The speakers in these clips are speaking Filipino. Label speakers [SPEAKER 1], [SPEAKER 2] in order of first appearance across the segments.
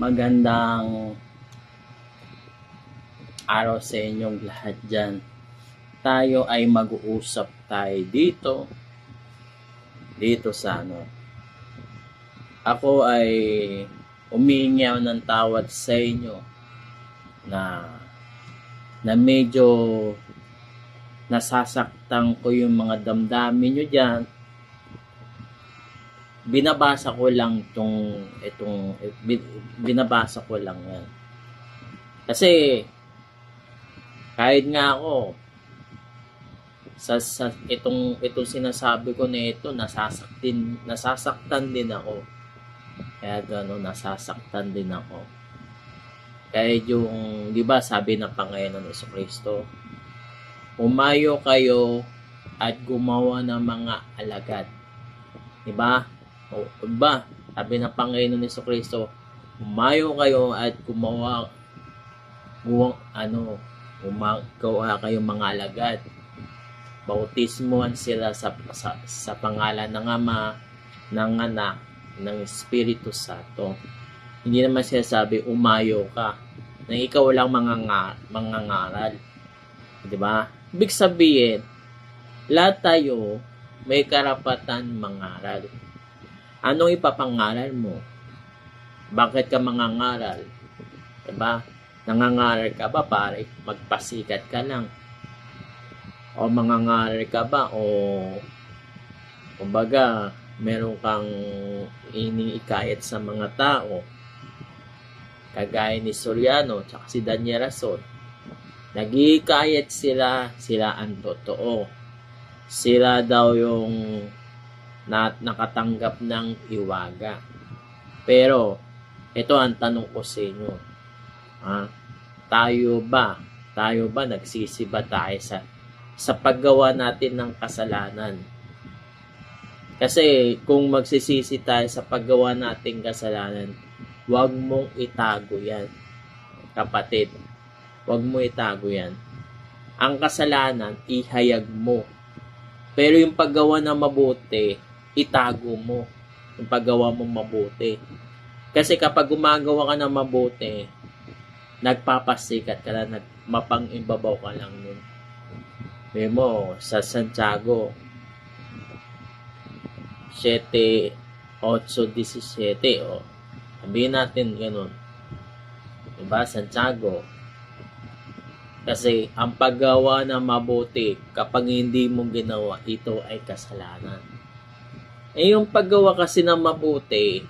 [SPEAKER 1] Magandang araw sa inyong lahat dyan. Tayo ay mag-uusap tayo dito sa Ako ay humihingi ng tawad sa inyo na medyo nasasaktan ko yung mga damdamin nyo dyan. Binabasa ko lang binabasa ko lang yan. Kasi kahit nga ako sa itong sinasabi ko na ito, nasasaktan din ako. Kaya nasasaktan din ako. Kaya yung, di ba, sabi ng Panginoon Jesucristo, umayo kayo at gumawa ng mga alagad. Di ba? O ba, sabi ng Panginoon Jesucristo, umayo kayo at gumawa kayo mga alagad. Bautismuhan sila sa pangalan ng Ama, ng Anak, ng Espiritu Santo. Hindi naman siya sabi umayo ka na ikaw lang mangangaral. Di ba? Ibig sabihin, lahat tayo may karapatan mangaral. Anong ipapangaral mo? Bakit ka mangangaral? Diba? Nangangaral ka ba para magpasikat ka lang? O mangangaral ka ba? O kumbaga, meron kang iniikayat sa mga tao. Kagaya ni Soriano at si Daniel Rason. Nag-iikayat sila ang totoo. Sila daw yung nakatanggap ng hiwaga. Pero, ito ang tanong ko sa inyo. Tayo ba nagsisiba tayo sa paggawa natin ng kasalanan? Kasi kung magsisisi tayo sa paggawa nating kasalanan, huwag mong itago yan. Kapatid, huwag mo itago yan. Ang kasalanan, ihayag mo. Pero yung paggawa na mabuti, itago mo. Yung paggawa mo mabuti. Kasi kapag gumagawa ka na mabuti, nagpapasikat ka na, mapang-imbabaw ka lang nun. May mo, sa Santiago 7:8-17, sabihin natin ganun. Diba, Santiago? Kasi ang paggawa na mabuti, kapag hindi mo ginawa, ito ay kasalanan. Yung paggawa kasi na mabuti,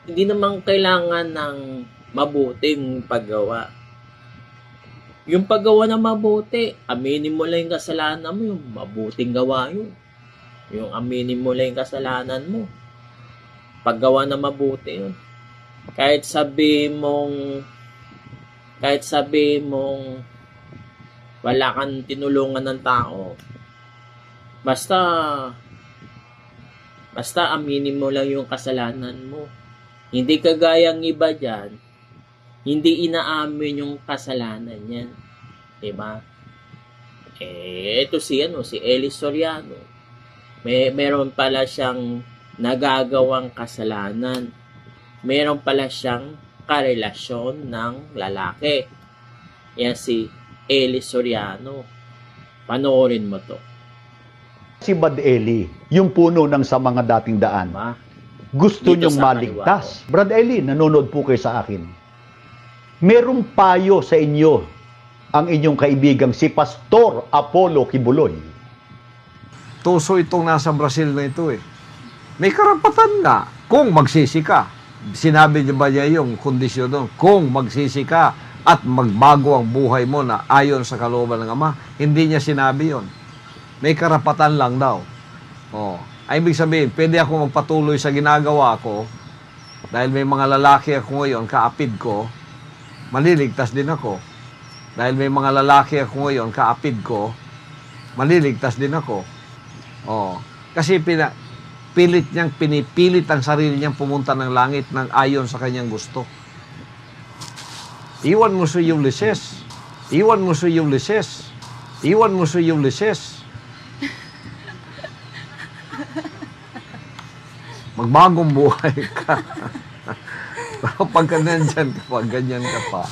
[SPEAKER 1] hindi naman kailangan ng mabuting paggawa. Yung paggawa na mabuti, aminin mo lang yung kasalanan mo, yung mabuting gawa yun. Yung aminin mo lang yung kasalanan mo, paggawa na mabuti yun. Kahit sabi mong wala kang tinulungan ng tao, basta aminin mo lang yung kasalanan mo. Hindi kagayang iba dyan, hindi inaamin yung kasalanan niyan. Diba? Ito si Eli Soriano. Meron pala siyang nagagawang kasalanan. Meron pala siyang karelasyon ng lalaki. Yan si Eli Soriano. Panoorin mo to.
[SPEAKER 2] Si Bad Eli, yung puno ng sa mga dating daan. Gusto
[SPEAKER 1] Dito
[SPEAKER 2] niyong
[SPEAKER 1] sa
[SPEAKER 2] maligtas. Brad Eli, nanonood po kayo sa akin. Merong payo sa inyo ang inyong kaibigang si Pastor Apollo Kibuloy.
[SPEAKER 3] Tuso itong nasa Brazil na ito eh. May karapatan nga kung magsisi ka. Sinabi niya ba niya yung kondisyon doon? Kung magsisi ka at magbago ang buhay mo na ayon sa kalooban ng Ama, hindi niya sinabi yon. May karapatan lang daw. Ay ibig sabihin, pwede ako magpatuloy sa ginagawa ko dahil may mga lalaki ako ngayon, kaapid ko, maliligtas din ako. Dahil may mga lalaki ako ngayon, kaapid ko, maliligtas din ako. Kasi pinipilit ang sarili niyang pumunta ng langit ng ayon sa kanyang gusto. Iwan mo si Ulysses. Iwan mo si Ulysses. Iwan mo si Ulysses. magbagong buhay ka. Pero pagka nandyan ka pa, ganyan ka pa.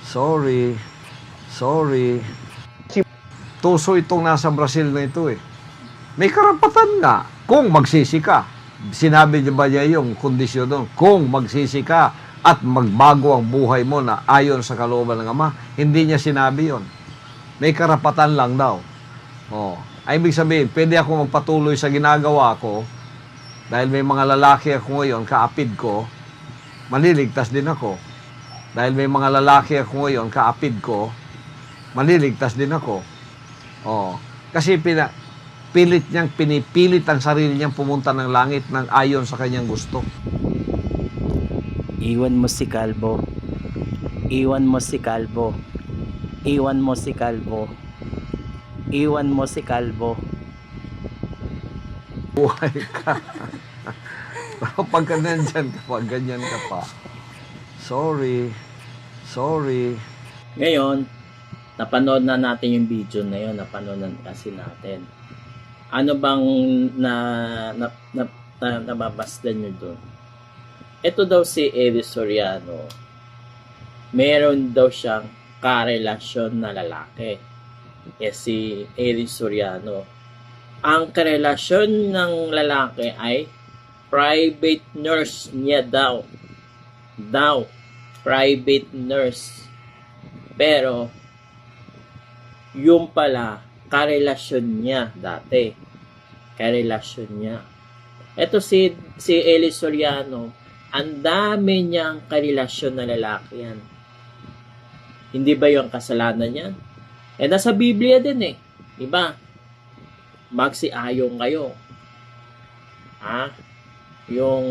[SPEAKER 3] Sorry. Tuso itong nasa Brazil na ito eh. May karapatan nga kung magsisi ka. Sinabi niya ba niya yung kondisyon doon? Kung magsisi ka at magbago ang buhay mo na ayon sa kalooban ng Ama, hindi niya sinabi yon. May karapatan lang daw. Oh, ay ibig sabihin, pwede ako magpatuloy sa ginagawa ko dahil may mga lalaki ako ngayon, kaapid ko, maliligtas din ako. Dahil may mga lalaki ako ngayon, kaapid ko, maliligtas din ako. Oh, kasi pinipilit ang sarili niyang pumunta ng langit ng ayon sa kanyang gusto.
[SPEAKER 1] Iwan mo si Kalbo. Iwan mo si Kalbo. Iwan mo si Kalbo. Iwan mo si Kalbo.
[SPEAKER 3] Buhay ka. Pero pagka nandyan ka pa, ganyan ka pa. Sorry.
[SPEAKER 1] Ngayon, napanood na natin yung video na yun. Napanood na kasi natin. Ano bang nababasdan nyo doon? Ito daw si Eddie Soriano. Meron daw siyang karelasyon na lalaki. Si Eddie Soriano. Ang karelasyon ng lalaki ay private nurse niya daw. Private nurse. Pero, yung pala, karelasyon niya dati. Karelasyon niya. Ito si Eddie Soriano, ang dami niyang karelasyon na lalaki yan. Hindi ba yung kasalanan niya? Nasa Biblia din eh. Diba? Magsiayong kayo. Yung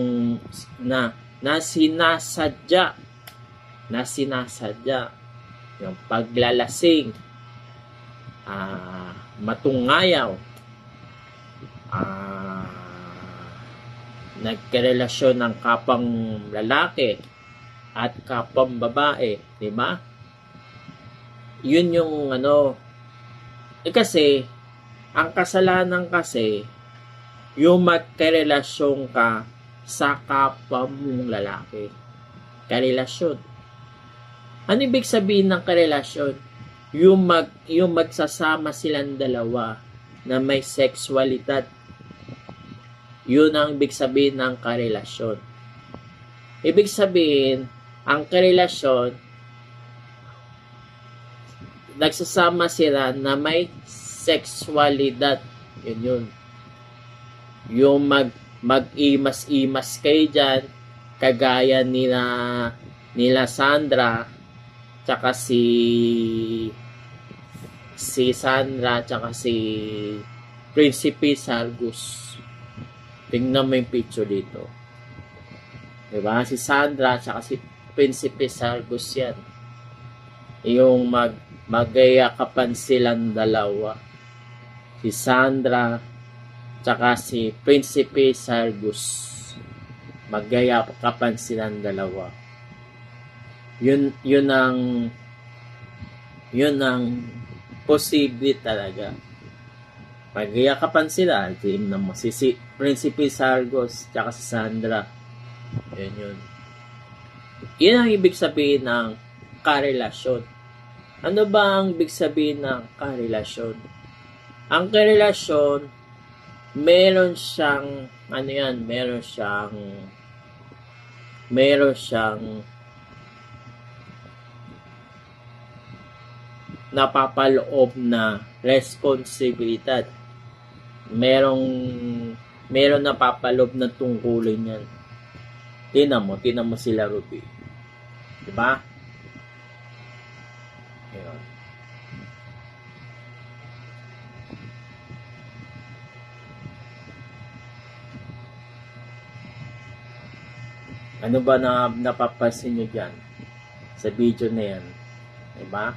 [SPEAKER 1] sinasadya. Yung paglalasing. Matungayaw. Nagkarelasyon ng kapang lalaki at kapang babae, di ba? Yun yung kasi ang kasalanan kasi yung magkarelasyon ka sa kapwa mong lalaki. Karelasyon. Ano ibig sabihin ng karelasyon? Yung magsasama silang dalawa na may sexualidad. Yun ang ibig sabihin ng karelasyon. Ibig sabihin, ang karelasyon, nagsasama sila na may sexualidad. Yun. Yung mag-imas-imas kayo dyan, kagaya nila Sandra, tsaka si Sandra, tsaka si Prinsipe Sargus. Tingnan mo yung picture dito. Diba? Si Sandra tsaka si Prinsipe Sargus yan. Yung magayakapan silang dalawa. Si Sandra tsaka si Prinsipe Sargus. Magayakapan silang dalawa. Yun ang posible talaga. Magayakapan sila. Si Prinsipe Sargus tsaka si Sandra. Yun. Yan ang ibig sabihin ng karelasyon. Ano ba ang ibig sabihin ng karelasyon? Ang karelasyon, meron siyang napapaloob na responsibilidad. Meron napapaloob na tungkulin yan. Tinan mo sila, Ruby. Diba? Ayun. Ano ba na napapansin nyo dyan sa video na yan? Diba?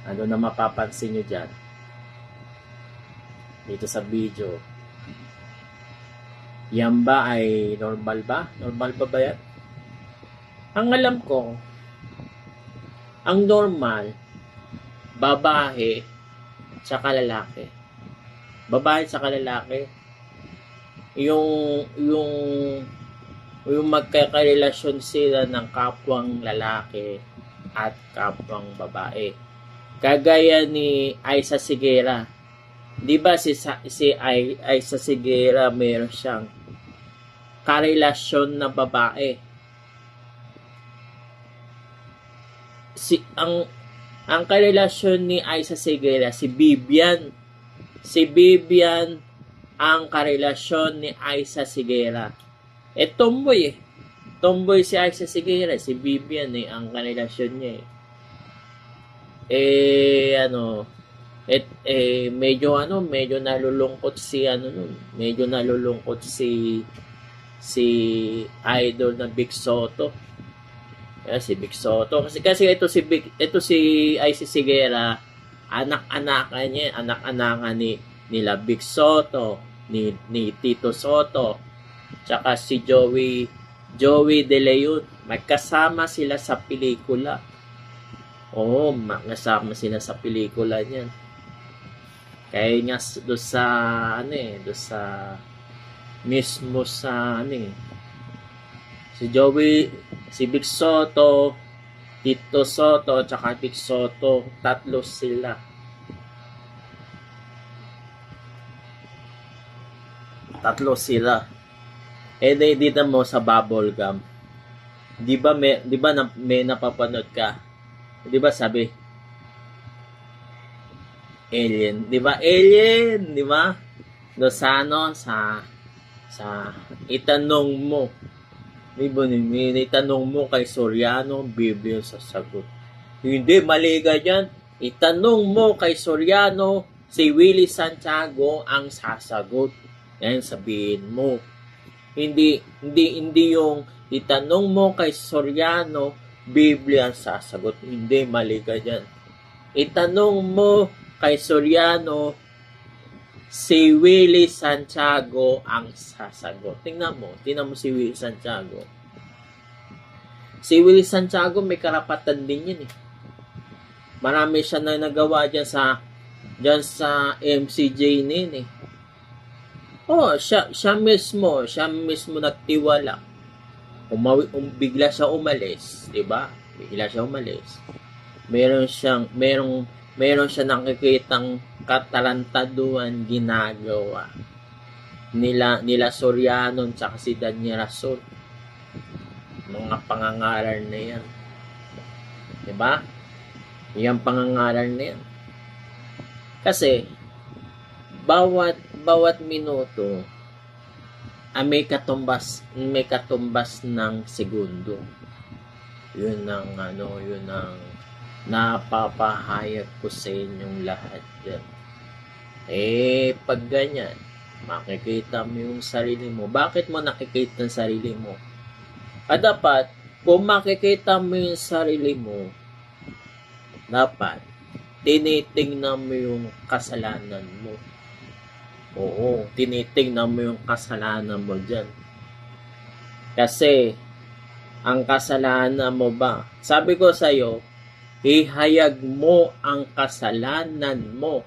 [SPEAKER 1] Ano na mapapansin nyo dyan dito sa video? Yan ba ay normal ba? Normal ba yan? Ang alam ko, ang normal, babae tsaka lalaki. Babae tsaka lalaki. yung magkakarelasyon sila ng kapwang lalaki at kapwang babae. Kagaya ni Aiza Sigera. Di ba si Aiza Sigera meron siyang karelasyon na babae. Ang karelasyon ni Aiza Sigera, si Vivian. Si Vivian ang karelasyon ni Aiza Sigera. Tomboy eh. Tomboy si Aiza Sigera, si Vivian ang karelasyon niya medyo nalulungkot si idol na Big Soto. Si Big Soto kasi ito si Aiza Sigera, anak-anakan nila Big Soto, ni Tito Soto, tsaka si Joey De Leon. Magkasama sila sa pelikula. Oo, magkasama sila sa pelikula niyan. Kaya nga doon sa mismo sa si Big Soto, Tito Soto, tsaka Big Soto, tatlo sila. Dito mo sa Bubblegum. Di ba may napapanood ka? Di ba sabi? Alien. Di ba? Alien. Di ba? Sa itanong mo. Di ba? Itanong mo kay Soriano, Biblia sa sagot. Hindi, mali ka dyan. Itanong mo kay Soriano, si Willie Santiago ang sasagot. Yan sabihin mo. Hindi yung itanong mo kay Soriano, Biblia ang sasagot. Hindi, mali ka dyan. Itanong mo kay Soriano, si Willie Santiago ang sasagot. Tingnan mo si Willie Santiago. Si Willie Santiago may karapatan din yun eh. Marami siya na nagawa dyan sa MCJ nin eh. Siya mismo nagtiwala. Bigla siya umalis, 'di ba? Bigla siya umalis. Meron siya nakikitang katarantaduhan ginagawa nila Soriano at si Daniel Rason. Mga pangangaral na 'yan. 'Di ba? Yung pangangaral na 'yan. Kasi bawat minuto may katumbas ng segundo. Yun ang napapahayag ko sa inyong lahat yan. Pag ganyan, makikita mo yung sarili mo. Bakit mo nakikita ang sarili mo? Dapat, kung makikita mo yung sarili mo, dapat, tinitingnan mo yung kasalanan mo. Oo, tinitingnan mo yung kasalanan mo dyan. Kasi, ang kasalanan mo ba? Sabi ko sa'yo, ihayag mo ang kasalanan mo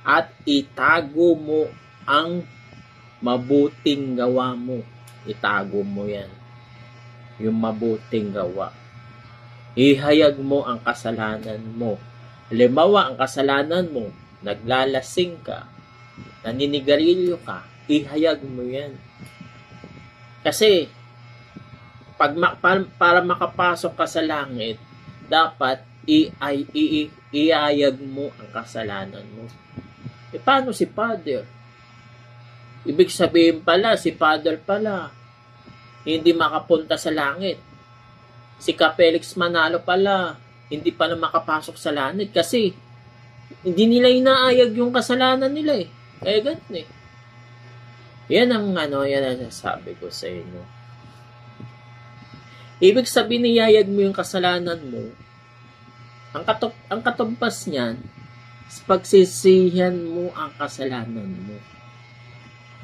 [SPEAKER 1] at itago mo ang mabuting gawa mo. Itago mo yan. Yung mabuting gawa. Ihayag mo ang kasalanan mo. Halimbawa, ang kasalanan mo, naglalasing ka, naninigarilyo ka, ihayag mo yan. Kasi, para makapasok ka sa langit, dapat ihayag mo ang kasalanan mo. Paano si Father? Ibig sabihin pala, si Father pala, hindi makapunta sa langit. Si Felix Manalo pala, hindi pala makapasok sa langit kasi hindi nila inaayag yung kasalanan nila eh. Ganun eh. Yan ang sabi ko sa inyo. Ibig sabihin, niyayag mo yung kasalanan mo. Ang katumbas niyan, pagsisihan mo ang kasalanan mo.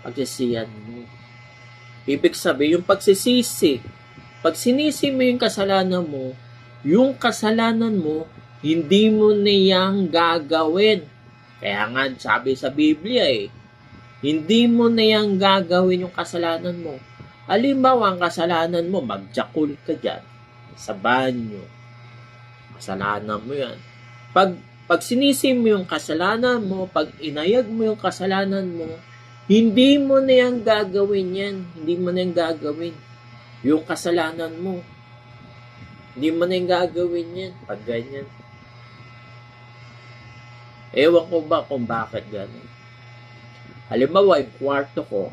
[SPEAKER 1] Pagsisihan mo. Ibig sabihin, yung pagsisisi. Pag sinisi mo yung kasalanan mo, hindi mo niyang gagawin. Kaya nga, sabi sa Biblia Hindi mo na yan gagawin yung kasalanan mo. Halimbawa, ang kasalanan mo, magjakul ka dyan sa banyo. Kasalanan mo yan. Pag sinisi mo yung kasalanan mo, pag inayag mo yung kasalanan mo, hindi mo na yan gagawin yan. Hindi mo na yan gagawin. Yung kasalanan mo. Hindi mo na yan gagawin yan. Pag ganyan. Ewan ko ba kung bakit gano'n. Halimbawa, yung kwarto ko,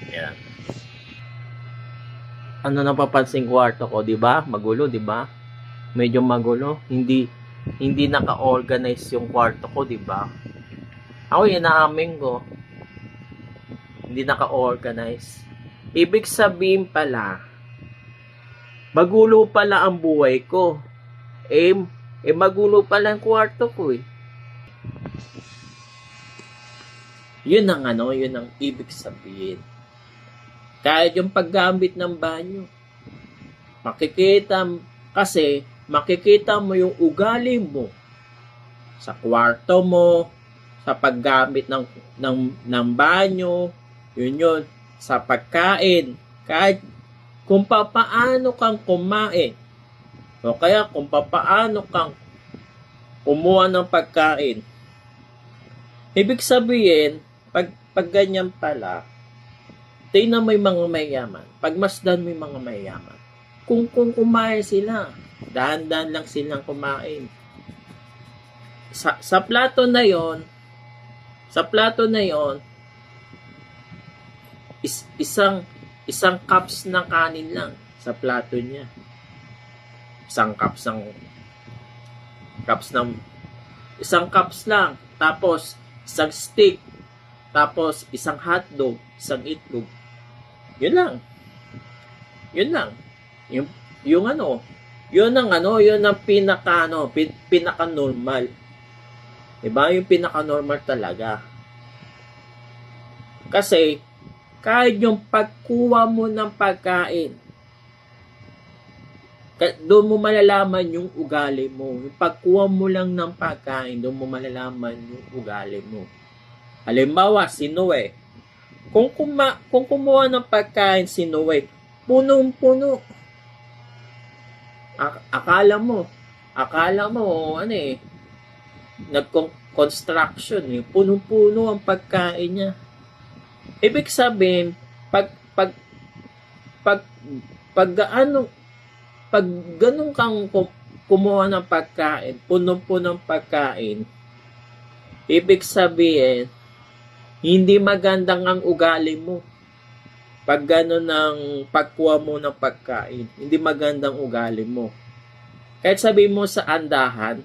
[SPEAKER 1] yan. Ano napapansin kwarto ko, di ba? Magulo, di ba? Medyo magulo. Hindi naka-organize yung kwarto ko, di ba? Ako, inaamin ko. Hindi naka-organize. Ibig sabihin pala, magulo pala ang buhay ko. Magulo pala ang kwarto ko eh. Yun ang ibig sabihin. Kahit yung paggamit ng banyo. Makikita mo yung ugali mo sa kwarto mo, sa paggamit ng banyo, yun, sa pagkain, kahit kung paano kang kumain, o kaya kung paano kang kumuha ng pagkain. Ibig sabihin, pag ganyan pala, tingnan mo yung mga mayayaman, pagmasdan mo yung mga mayayaman, kung kumain sila, dahan-dahan lang silang kumain. Sa plato na yon, isang cups ng kanin lang sa plato niya. Isang cups lang. Tapos, isang steak. Tapos, isang hotdog. Isang itlog. Yun lang. Yun ang pinaka-normal. Diba? Yung pinaka-normal talaga. Kasi, kahit yung pagkuha mo ng pagkain, doon mo malalaman yung ugali mo. Yung pagkuha mo lang ng pagkain, doon mo malalaman yung ugali mo. Halimbawa, si Noe. Kung kumuha ng pagkain si Noe, punong-puno. Akala mo, nag-construction, punong-puno ang pagkain niya. Ibig sabihin, pag ganun kang kumuha ng pagkain, puno-punong pagkain, ibig sabihin, hindi magandang ang ugali mo. Pag ganun ang pagkuha mo ng pagkain, hindi magandang ugali mo. Kahit sabihin mo sa andahan,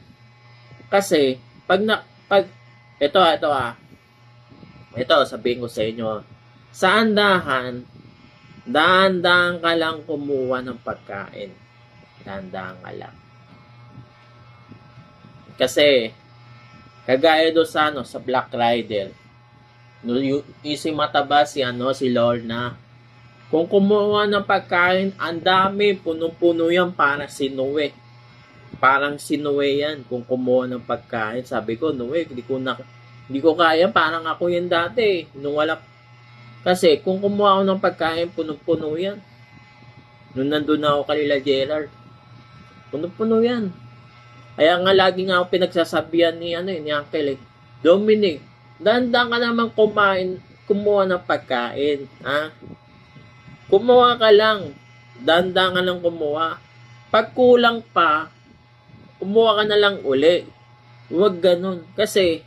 [SPEAKER 1] kasi, ito, sabihin ko sa inyo, sa andahan, dahan-dahan ka lang kumuha ng pagkain. Dahan-dahan ka lang. Kasi, kagaya doon sa Black Rider, yung mataba si Lorna, kung kumuha ng pagkain, ang dami, punong-puno yan para si Noe. Parang si Noe yan, kung kumuha ng pagkain. Sabi ko, Noe, hindi ko kaya, parang ako yan dati. Nung wala, kasi kung kumuha ako ng pagkain, puno-puno yan. Nung nandun ako kanila Gerard, puno-puno yan. Kaya nga lagi nga ako pinagsasabihan ni Uncle, Dominic, dahan-dahan ka naman kumuha ng pagkain, ha? Kumuha ka lang, dahan-dahan ka lang kumuha. Pag kulang pa, kumuha ka na lang uli. Huwag ganun. Kasi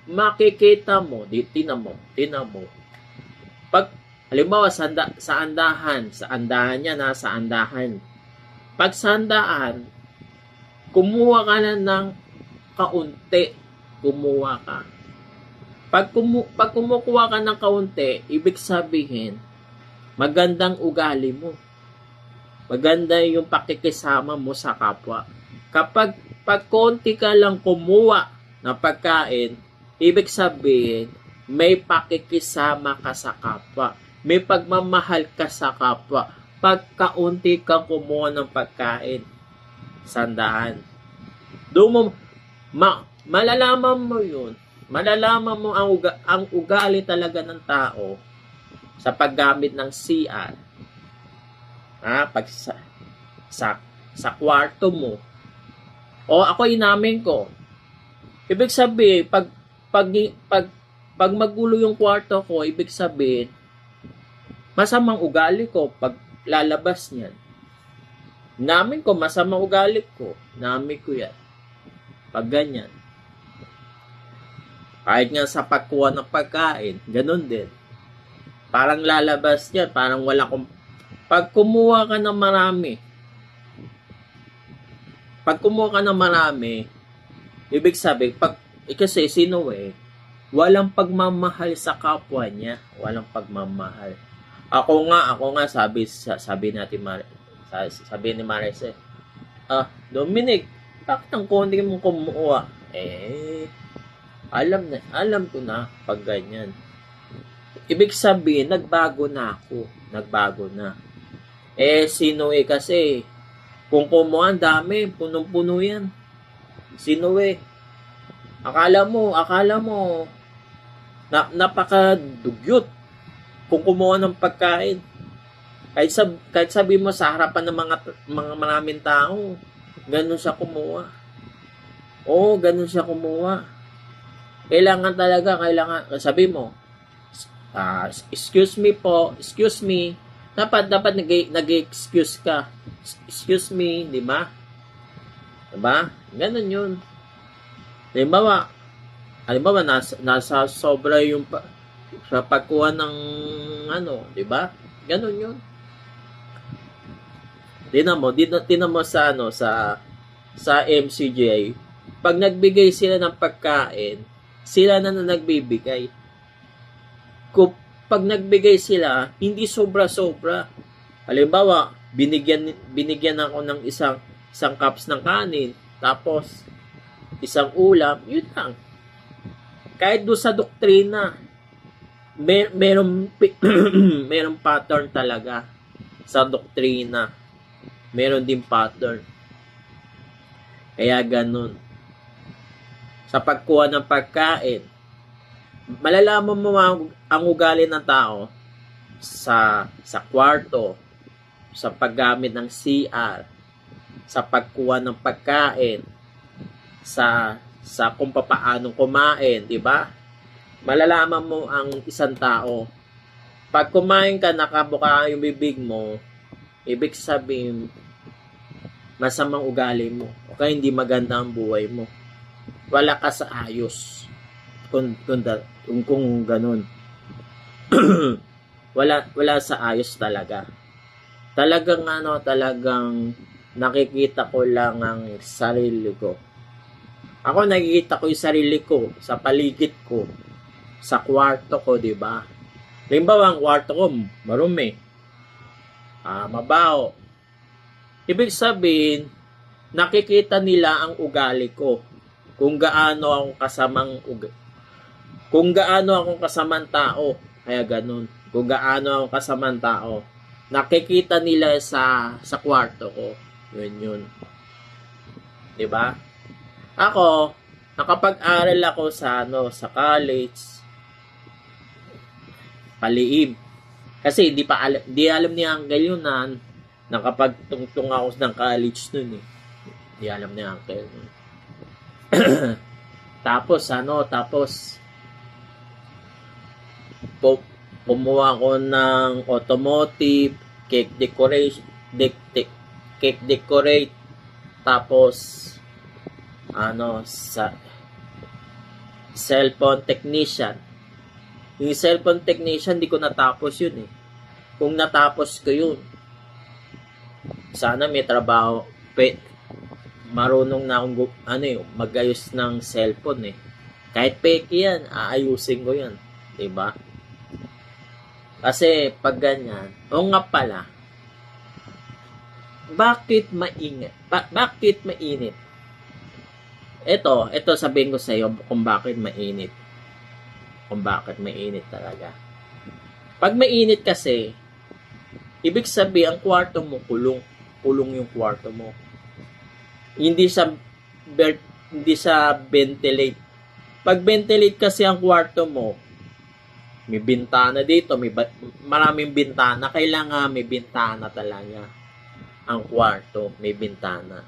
[SPEAKER 1] makikita mo, tinan mo. Pag, halimbawa, sa andahan yan, sa andahan. Pag sa andahan, kumuha ka na ng kaunti. Kumuha ka. Pag kumukuha ka ng kaunti, ibig sabihin, magandang ugali mo. Maganda yung pakikisama mo sa kapwa. Kapag konti ka lang kumuha na pagkain, ibig sabihin, may pakikisama ka sa kapwa. May pagmamahal ka sa kapwa. Pag kaunti kang kumuha ng pagkain. Sandaan. Doon mo, malalaman mo yun. Malalaman mo ang ugali talaga ng tao sa paggamit ng CR. Pag sa kwarto mo. O ako inamin ko. Ibig sabihin, pag magulo yung kwarto ko, ibig sabihin, masamang ugali ko pag lalabas niyan. Namin ko, masamang ugali ko. Namin ko yan. Pag ganyan. Kahit nga sa pagkuha ng pagkain, ganun din. Parang lalabas yan, parang wala kong... Pag kumuha ka ng marami, ibig sabihin, kasi sino walang pagmamahal sa kapwa niya. Walang pagmamahal. Ako nga, sabi ni Maris, Dominic, bakit ang konti mong kumuha? Alam ko na pag ganyan. Ibig sabihin, nagbago na ako. Nagbago na. Sino kasi, kung kumuha, ang dami, punong-puno yan. Sino akala mo, napakadugyot kung kumuha ng pagkain. Kahit sabi mo sa harapan ng mga maraming tao, ganun siya kumuha. Oo, ganun siya kumuha. Kailangan, sabi mo, excuse me po, excuse me. Dapat nag-excuse ka. Excuse me, di ba? Diba? Ganun yun. Halimbawa, nasa sobra yung sa pagkuha ng di ba? Ganun yun. Tinan mo sa MCJ, pag nagbigay sila ng pagkain, sila na nagbibigay. Pag nagbigay sila, hindi sobra-sobra. Halimbawa, binigyan ako ng isang cups ng kanin, tapos isang ulam, yun lang. Kahit doon sa doktrina, merong pattern talaga sa doktrina. Meron din pattern. Kaya ganun. Sa pagkuha ng pagkain, malalaman mo ang ugali ng tao sa kwarto, sa paggamit ng CR, sa pagkuha ng pagkain, sa kung papaanong kumain, di ba? Malalaman mo ang isang tao. Pag kumain ka, nakabuka yung bibig mo, ibig sabihin, masamang ugali mo. Okay, hindi maganda ang buhay mo. Wala ka sa ayos. Kung ganun. wala sa ayos talaga. Talagang nakikita ko lang ang sarili ko. Ako nakikita ko yung sarili ko sa paligid ko, sa kwarto ko, di ba? Halimbawa, ang kwarto ko marumi. Mabaho. Ibig sabihin, nakikita nila ang ugali ko. Kung gaano akong kasamang tao, kaya ganun. Kung gaano akong kasamang tao, nakikita nila sa kwarto ko. Yun. 'Di ba? Ako, nakapag-aral ako sa college. Palihim. Kasi di alam ni Uncle yun na nakapagtungtong ako ng college nun . Di alam ni Uncle. Tapos kumuha ko ng automotive, cake decorate, tapos sa cellphone technician. Yung cellphone technician, di ko natapos yun . Kung natapos ko yun, sana may trabaho, marunong na akong mag-ayos ng cellphone . Kahit peke yan, aayusin ko yan. Diba? Kasi pag ganyan, nga pala, bakit mainit? Bakit mainit? Ito sabihin ko sa iyo kung bakit mainit. Kung bakit mainit talaga. Pag mainit kasi, ibig sabihin, ang kwarto mo kulong. Kulong yung kwarto mo. Hindi sa hindi sa ventilate. Pag ventilate kasi ang kwarto mo, may bintana dito, maraming bintana. Kailangan may bintana talaga. Ang kwarto, may bintana.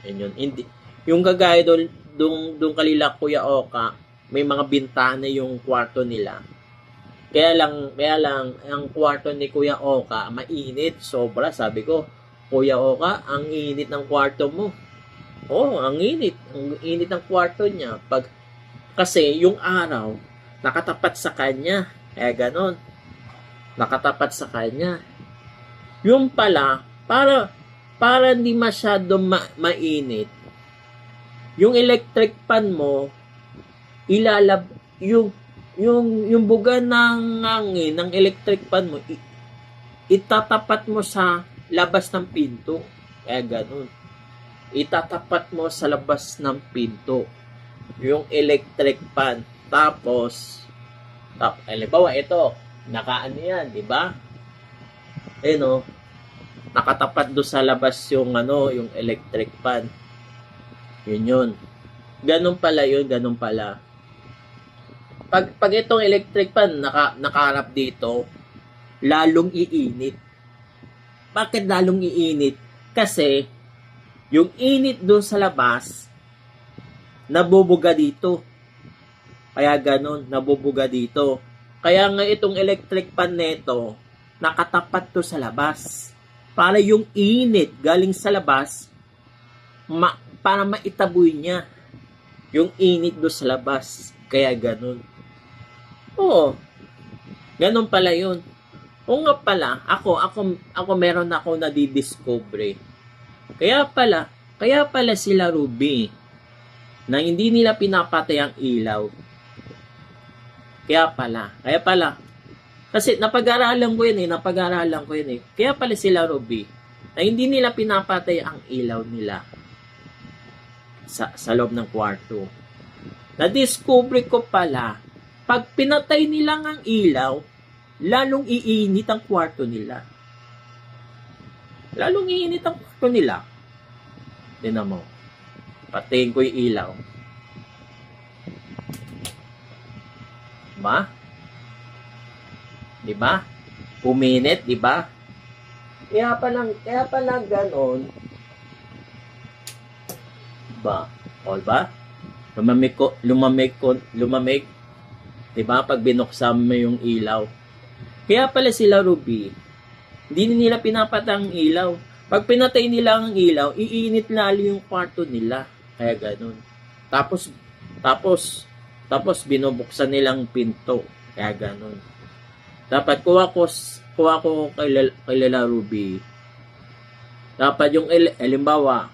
[SPEAKER 1] Yun. Hindi, yung kagaya doon kalila Kuya Oka, may mga bintana yung kwarto nila. Kaya lang, ang kwarto ni Kuya Oka, mainit. Sobra, sabi ko, Kuya Oka, ang init ng kwarto mo. Oo, ang init. Ang init ng kwarto niya. Kasi yung araw, nakatapat sa kanya. Kaya ganon. Nakatapat sa kanya. Yung pala, para hindi masyado mainit, yung electric fan mo, yung buga ng hangin, ng electric fan mo, itatapat mo sa labas ng pinto. Kaya ganon. Itatapat mo sa labas ng pinto yung electric fan. Tapos, halimbawa ito, nakaano yan, di ba? Nakatapat do sa labas yung yung electric fan. Yun. Ganun pala yun, ganun pala. Pag itong electric fan nakaharap dito, lalong iinit. Bakit lalong iinit? Kasi yung init doon sa labas nabubuga dito. Kaya ganun, nabubuga dito. Kaya nga itong electric fan neto, nakatapat to sa labas. Para yung init galing sa labas, para maitaboy niya yung init do sa labas. Kaya ganun. Oo. Ganun pala yun. O nga pala, ako meron ako nadidiscover. Kaya pala sila Ruby na hindi nila pinapatay ang ilaw. Kaya pala. Kasi napag-aralan ko yun eh. Kaya pala sila Ruby na hindi nila pinapatay ang ilaw nila sa loob ng kwarto. Na-discover ko pala, pag pinatay nila ang ilaw, lalong iinit ang kwarto nila. Tingnan mo. Patayin ko yung ilaw. Diba? Uminit, diba? Kaya pala ganon. Diba? O, diba? Lumamig. Diba? Pag binuksan mo yung ilaw. Kaya pala sila Ruby, hindi nila pinapatay ang ilaw. Pag pinatay nila ang ilaw, iinit lalo yung kwarto nila. Kaya ganon. Tapos binubuksan nilang pinto. Kaya ganon. Dapat kuha ko kay Lala Ruby. Dapat yung halimbawa,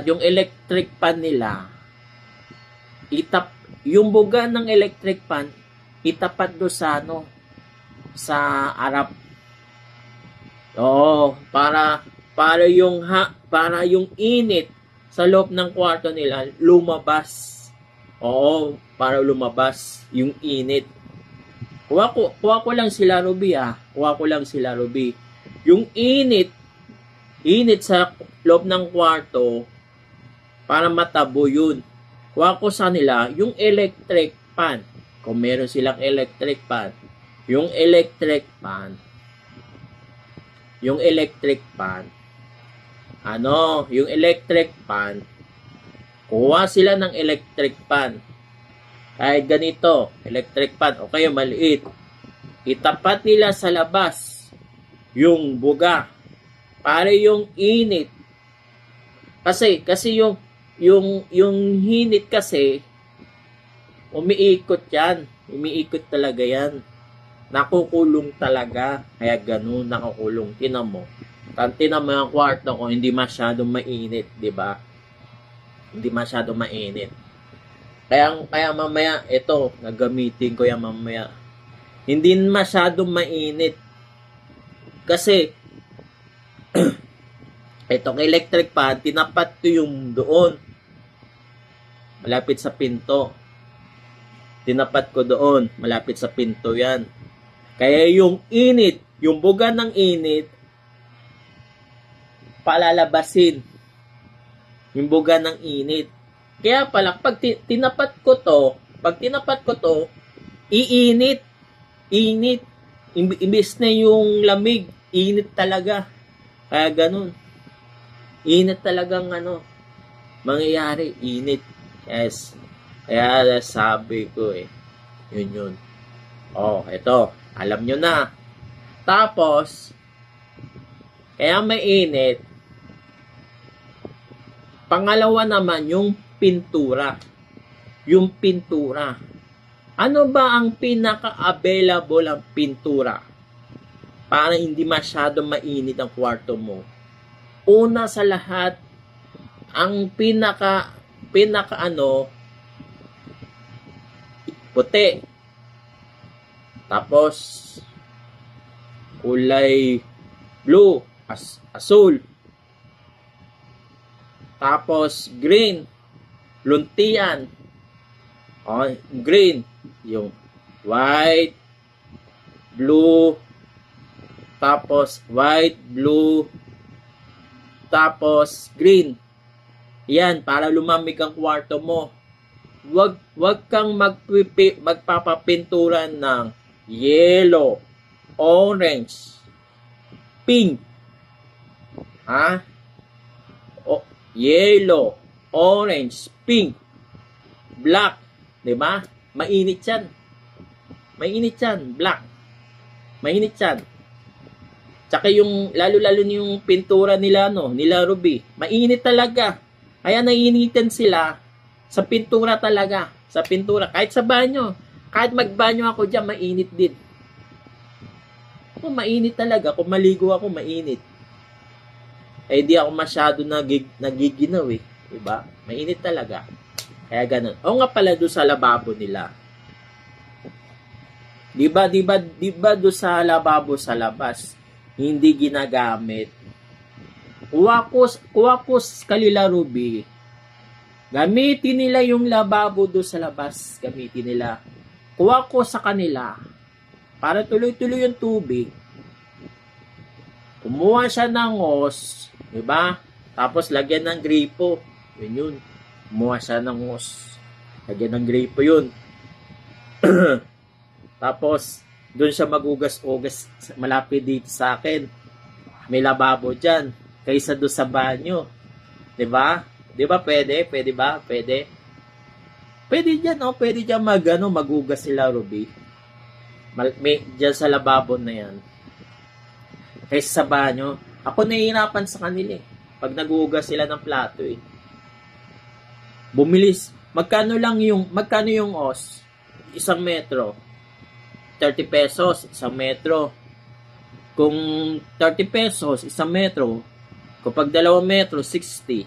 [SPEAKER 1] yung electric fan nila, yung buga ng electric fan, itapat do sa harap. Oo, para yung init sa loob ng kwarto nila lumabas. Oo, para lumabas yung init. Kuha ko lang sila Ruby Yung init sa loob ng kwarto para matabo yun. Kuha ko sa nila yung electric fan. Kung meron silang electric fan, yung electric fan, yung electric fan, kuha sila ng electric fan. Kahit ganito, electric fan, o kaya maliit. Itapat nila sa labas yung buga para yung init. Kasi yung hinit kasi umiikot yan. Umiikot talaga yan. Nakukulong talaga. Kaya ganun, nakukulong. Tinan mo ang kwarto ko, hindi masyadong mainit, di ba? Hindi masyadong mainit. Kaya mamaya, ito, nagamitin ko yan mamaya. Hindi masyadong mainit. Kasi, itong electric fan, tinapat ko yung doon. Malapit sa pinto. Tinapat ko doon. Malapit sa pinto yan. Kaya yung init, yung buga ng init, palalabasin yung buga ng init. Kaya pala, pag tinapat ko to, iinit. Init. Imbis na yung lamig, init talaga. Kaya ganun. Init talagang mangyayari. Init. Yes. Kaya sabi ko yun. Ito. Alam nyo na. Tapos, kaya mainit. Pangalawa naman, yung pintura. Yung pintura. Ano ba ang pinaka-available ang pintura? Para hindi masyado mainit ang kwarto mo. Una sa lahat, ang pinaka puti. Tapos, kulay blue, asul. Tapos, green, luntian. Green, yung white, blue, tapos white, blue, tapos green. Yan, para lumamig ang kwarto mo. Wag kang magpapapintura ng yellow, orange, pink. Yellow, orange, pink, black. Diba? Mainit yan. Black. Mainit yan. Tsaka yung, lalo-lalo yung pintura nila, nila Ruby. Mainit talaga. Kaya naiinitan sila sa pintura talaga. Sa pintura. Kahit sa banyo. Kahit magbanyo ako dyan, mainit din. Mainit talaga. Kung maligo ako, mainit. Di ako masyado nagiginaw Diba? Mainit talaga. Kaya ganun. Nga pala doon sa lababo nila. Diba doon sa lababo sa labas, hindi ginagamit. Kuha ko kalila Ruby. Gamitin nila yung lababo doon sa labas. Gamitin nila. Kuha ko sa kanila. Para tuloy-tuloy yung tubig. Kumuha siya ng hose. Diba? Tapos lagyan ng gripo. Yun. Kumuha siya ng hose. Lagyan ng gripo yun. Tapos, doon siya magugas-ugas malapit dito sa akin. May lababo dyan. Kaysa doon sa banyo. Diba? Diba pwede? Pwede ba? Pwede. Pwede dyan, Pwede dyan magugas sila, Ruby. May dyan sa lababo na yan. Kaysa sa banyo. Ako nahihirapan sa kanila pag nagugas sila ng plato Bumilis. Magkano yung os? 1 metro. 30 pesos, 1 metro. Kung 30 pesos, 1 metro, kapag 2 metro, 60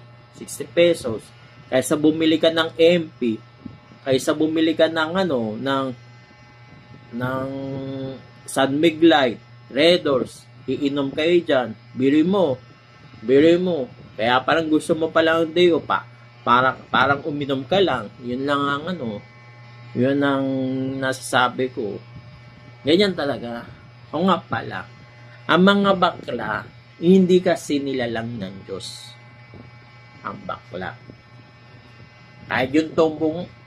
[SPEAKER 1] pesos. Kaysa bumili ka ng MP, kaysa bumili ka ng ng San Miglite, Red Doors, iinom kayo dyan, biri mo. Kaya parang gusto mo palang parang uminom ka lang. Yun lang ang yun ang nasasabi ko. Ganyan talaga. O nga pala, ang mga bakla, hindi kasi nilalang ng Diyos. Ang bakla. Kahit yung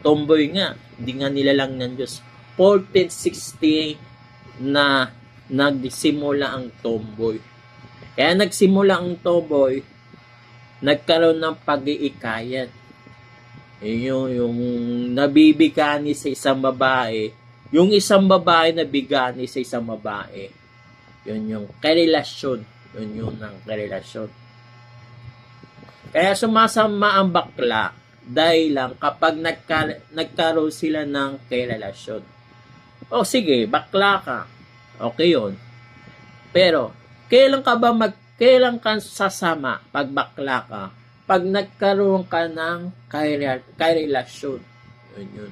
[SPEAKER 1] tomboy nga, hindi nga nilalang ng Diyos. 1460 na nagsimula ang tomboy. Kaya nagsimula ang tomboy, nagkaroon ng pag-iikayat. Yung nabibigani sa isang babae, yung isang babae nabigani sa isang babae. Yun yung karelasyon. Yun ang karelasyon. Kaya sumasama ang bakla dahil lang kapag nagkaroon sila ng karelasyon. Sige, bakla ka. Okay yun. Pero, kailan ka sasama pag bakla ka? Pag nagkaroon ka ng karelasyon. Yun.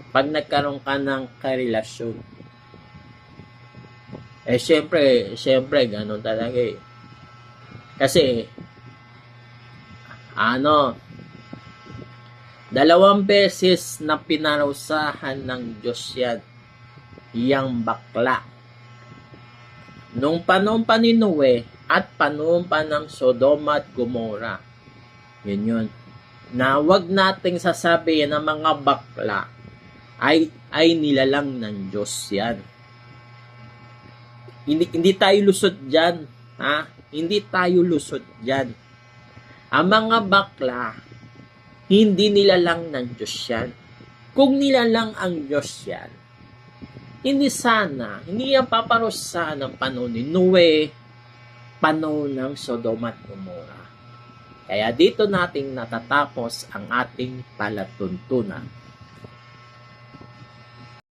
[SPEAKER 1] Pag nagkaroon ka ng karelasyon. Siyempre, ganun talaga Kasi, 2 beses na pinarusahan ng Diyos yan. Yang bakla. Nung panahon pa ni Noe, at panumpa ng Sodoma at Gomora. Yun. Na wag nating sasabihin na mga bakla ay nilalang ng Diyos yan. Hindi tayo lusot dyan. Ha? Hindi tayo lusot dyan. Ang mga bakla, hindi nilalang ng Diyos yan. Kung nilalang ang Diyos yan, hindi yan paparusahan ng panahon ni Noe, panahon ng Sodoma at Gomora. Kaya dito nating natatapos ang ating palatuntunan.